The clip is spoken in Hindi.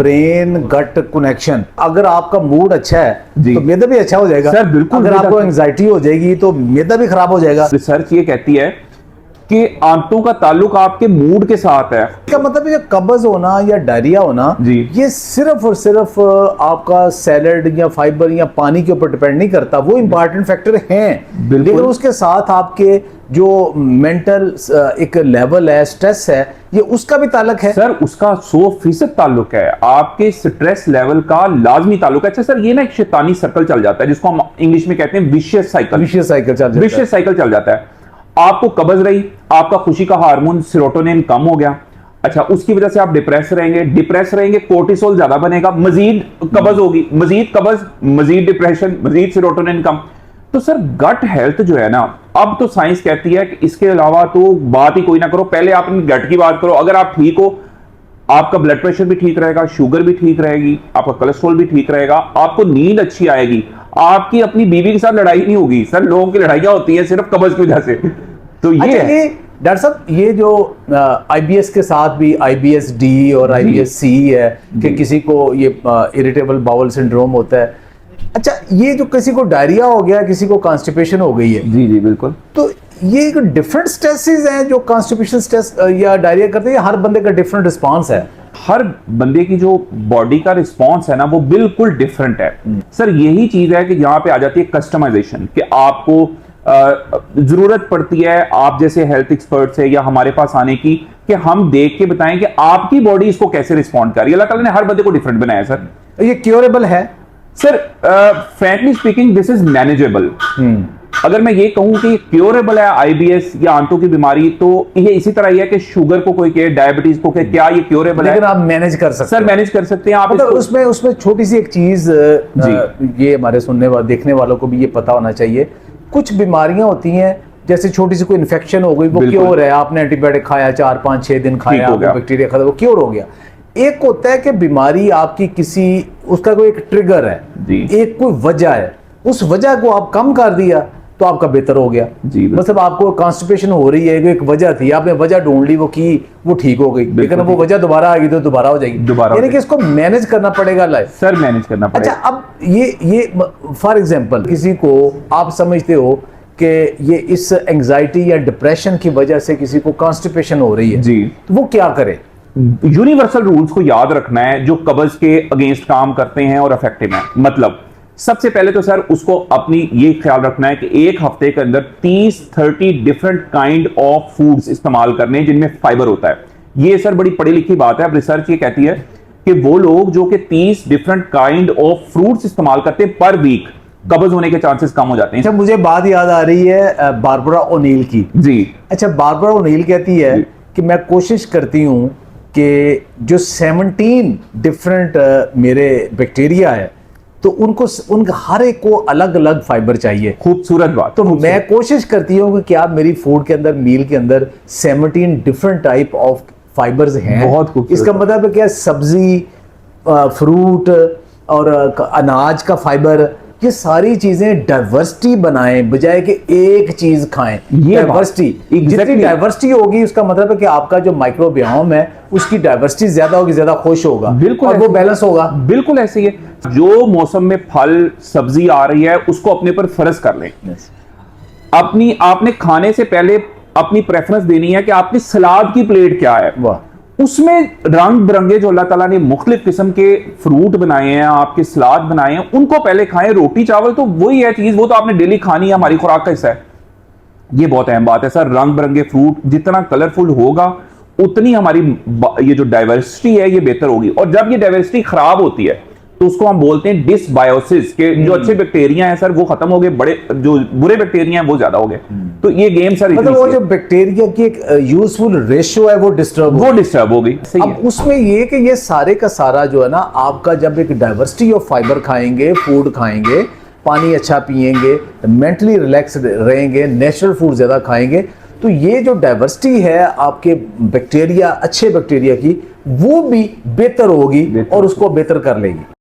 ब्रेन गट कनेक्शन, अगर आपका मूड अच्छा है जी। तो मैदा भी अच्छा हो जाएगा सर बिल्कुल। अगर आपको एंजाइटी हो जाएगी तो मैदा भी खराब हो जाएगा। रिसर्च ये कहती है कि आंतों का ताल्लुक आपके मूड के साथ है। इसका मतलब है कब्ज होना या डायरिया होना जी। ये सिर्फ और सिर्फ आपका सैलड या फाइबर या पानी के ऊपर डिपेंड नहीं करता, वो इंपॉर्टेंट फैक्टर हैं, बिल्कुल। लेकिन उसके साथ आपके जो मेंटल एक लेवल है, स्ट्रेस है, ये उसका भी ताल्लुक है। सर उसका 100% ताल्लुक है, आपके स्ट्रेस लेवल का लाजमी ताल्लुक है। अच्छा सर, ये ना एक शैतानी सर्कल चल जाता है जिसको हम इंग्लिश में कहते हैं विशियस साइकिल। विशियस साइकिल चल जाता है। विशियस साइकिल चल जाता है। आपको कब्ज रही, आपका खुशी का हार्मोन सेरोटोनिन कम हो गया। अच्छा, उसकी वजह से आप डिप्रेस रहेंगे, कोर्टिसोल ज्यादा बनेगा, मजीद कब्ज होगी, मजीद कब्ज, मजीद डिप्रेशन, मजीद सेरोटोनिन कम। तो सर गट हेल्थ जो है ना, अब तो साइंस कहती है कि इसके अलावा तो बात ही कोई ना करो, पहले आप गट की बात करो। अगर आप ठीक हो, आपका ब्लड प्रेशर भी ठीक रहेगा, शुगर भी ठीक रहेगी, आपका कोलेस्ट्रॉल भी ठीक रहेगा, आपको नींद अच्छी आएगी, आपकी अपनी बीवी के साथ लड़ाई नहीं होगी। सर लोगों की लड़ाइयां होती हैं सिर्फ कब्ज की वजह से। तो ये अच्छा, ये डॉक्टर साहब, ये जो आईबीएस के साथ भी आईबीएस डी और आईबीएस सी है कि किसी को ये इरिटेबल बाउल सिंड्रोम होता है। अच्छा, ये जो किसी को डायरिया हो गया, किसी को कॉन्स्टिपेशन हो गई है, जी जी बिल्कुल, तो ये एक डिफरेंट स्ट्रेसेस हैं जो कॉन्स्टिपेशन स्ट्रेस या डायरिया करते हैं, हर बंदे का डिफरेंट रिस्पांस है। हर बंदे की जो बॉडी का रिस्पांस है ना वो बिल्कुल डिफरेंट है। सर यही चीज है कि यहाँ पे आ जाती है कस्टमाइजेशन, कि आपको जरूरत पड़ती है आप जैसे हेल्थ एक्सपर्ट से या हमारे पास आने की, कि हम देख के बताएं कि आपकी बॉडी इसको कैसे रिस्पॉन्ड कर रही है। अल्लाह ताला ने हर बंदे को डिफरेंट बनाया सर। ये क्योरेबल है sir frankly speaking this is manageable. अगर मैं ये कहूं कि क्योरेबल है आईबीएस या आंतों की बीमारी, तो ये इसी तरह ही है कि शुगर को कोई कहे, डायबिटीज को कहे, क्या ये क्योरेबल है? लेकिन आप मैनेज कर सकते सर मैनेज कर सकते हैं आप। मतलब उसमें छोटी सी एक चीज, ये हमारे सुनने वाले देखने वालों को भी ये पता होना चाहिए, कुछ बीमारियां होती हैं जैसे छोटी सी कोई इन्फेक्शन हो गई, वो क्योर है, आपने एंटीबायोटिक खाया 4-5-6 दिन खाया, बैक्टीरिया खत्म, वो क्योर हो गया। एक होता है कि बीमारी आपकी किसी, उसका कोई एक ट्रिगर है, एक कोई वजह है, उस वजह को आप कम कर दिया तो आपका बेहतर हो गया। मतलब आपको कॉन्स्टिपेशन हो रही है, एक वजह थी, आपने वजह ढूंढ ली, वो ठीक हो गई, लेकिन वो वजह दोबारा आ गई तो दोबारा हो जाएगी। यानी कि इसको मैनेज करना पड़ेगा लाइफ। सर मैनेज करना पड़ेगा। अच्छा, अब ये फॉर एग्जांपल किसी को आप समझते हो कि ये इस एंजाइटी या डिप्रेशन की वजह से किसी को कॉन्स्टिपेशन हो रही है जी, तो वो क्या करे? यूनिवर्सल रूल्स को याद रखना है जो कब्ज के अगेंस्ट काम करते हैं और इफेक्टिव हैं। मतलब सबसे पहले तो सर उसको अपनी ये ख्याल रखना है कि एक हफ्ते के अंदर 30-30 डिफरेंट काइंड ऑफ फूड्स इस्तेमाल करने जिनमें फाइबर होता है। ये सर बड़ी पढ़ी लिखी बात है। अब रिसर्च ये कहती है कि वो लोग जो कि 30 डिफरेंट काइंड ऑफ फ्रूट्स इस्तेमाल करते हैं पर वीक, कब्ज होने के चांसेस कम हो जाते हैं। अच्छा, मुझे बात याद आ रही है बारबरा ओनील की। जी। अच्छा, बारबरा ओनील कहती है कि मैं कोशिश करती हूं कि जो 17 डिफरेंट मेरे बैक्टीरिया है तो उनका हर एक को अलग अलग फाइबर चाहिए। खूबसूरत बात। तो मैं कोशिश करती हूँ कि क्या मेरी फूड के अंदर, मील के अंदर 17 डिफरेंट टाइप ऑफ फाइबर्स हैं। बहुत खूबसूरत। इसका मतलब है क्या, सब्जी, फ्रूट और अनाज का फाइबर, ये सारी चीजें डाइवर्सिटी बनाएं बजाय कि एक चीज खाएं। डाइवर्सिटी, जितनी डाइवर्सिटी होगी उसका मतलब है कि आपका जो माइक्रोबियोम है उसकी डाइवर्सिटी ज्यादा होगी, ज्यादा खुश होगा, बिल्कुल, और वो बैलेंस होगा। बिल्कुल ऐसे ही है। जो मौसम में फल सब्जी आ रही है उसको अपने पर फर्ज कर लें। आपने खाने से पहले अपनी प्रेफरेंस देनी है कि आपकी सलाद की प्लेट क्या है। वाह, उसमें रंग बिरंगे जो अल्लाह ताला ने मुख्तलिफ किस्म के फ्रूट बनाए हैं, आपके सलाद बनाए हैं, उनको पहले खाएं। रोटी चावल तो वही है चीज, वो तो आपने डेली खानी है, हमारी खुराक का हिस्सा है। ये बहुत अहम बात है सर। रंग बिरंगे फ्रूट जितना कलरफुल होगा उतनी हमारी ये जो डाइवर्सिटी है ये बेहतर होगी। और जब ये डाइवर्सिटी खराब होती है तो उसको हम बोलते हैं डिसबायोसिस, के जो अच्छे बैक्टीरिया हैं सर वो खत्म हो गए, बड़े जो बुरे बैक्टीरिया हैं वो ज्यादा हो गए। तो ये गेम सर, मतलब वो जो बैक्टीरिया की एक यूजफुल रेशियो है वो डिस्टर्ब हो गई। अब उसमें ये कि ये सारे का सारा जो है ना, आपका जब एक डाइवर्सिटी ऑफ फाइबर खाएंगे, फूड खाएंगे, पानी अच्छा पिएंगे, मेंटली रिलैक्स रहेंगे, नेचुरल फूड ज्यादा खाएंगे, तो ये जो डाइवर्सिटी है आपके बैक्टीरिया, अच्छे बैक्टीरिया की, वो भी बेहतर होगी और उसको बेहतर कर लेगी।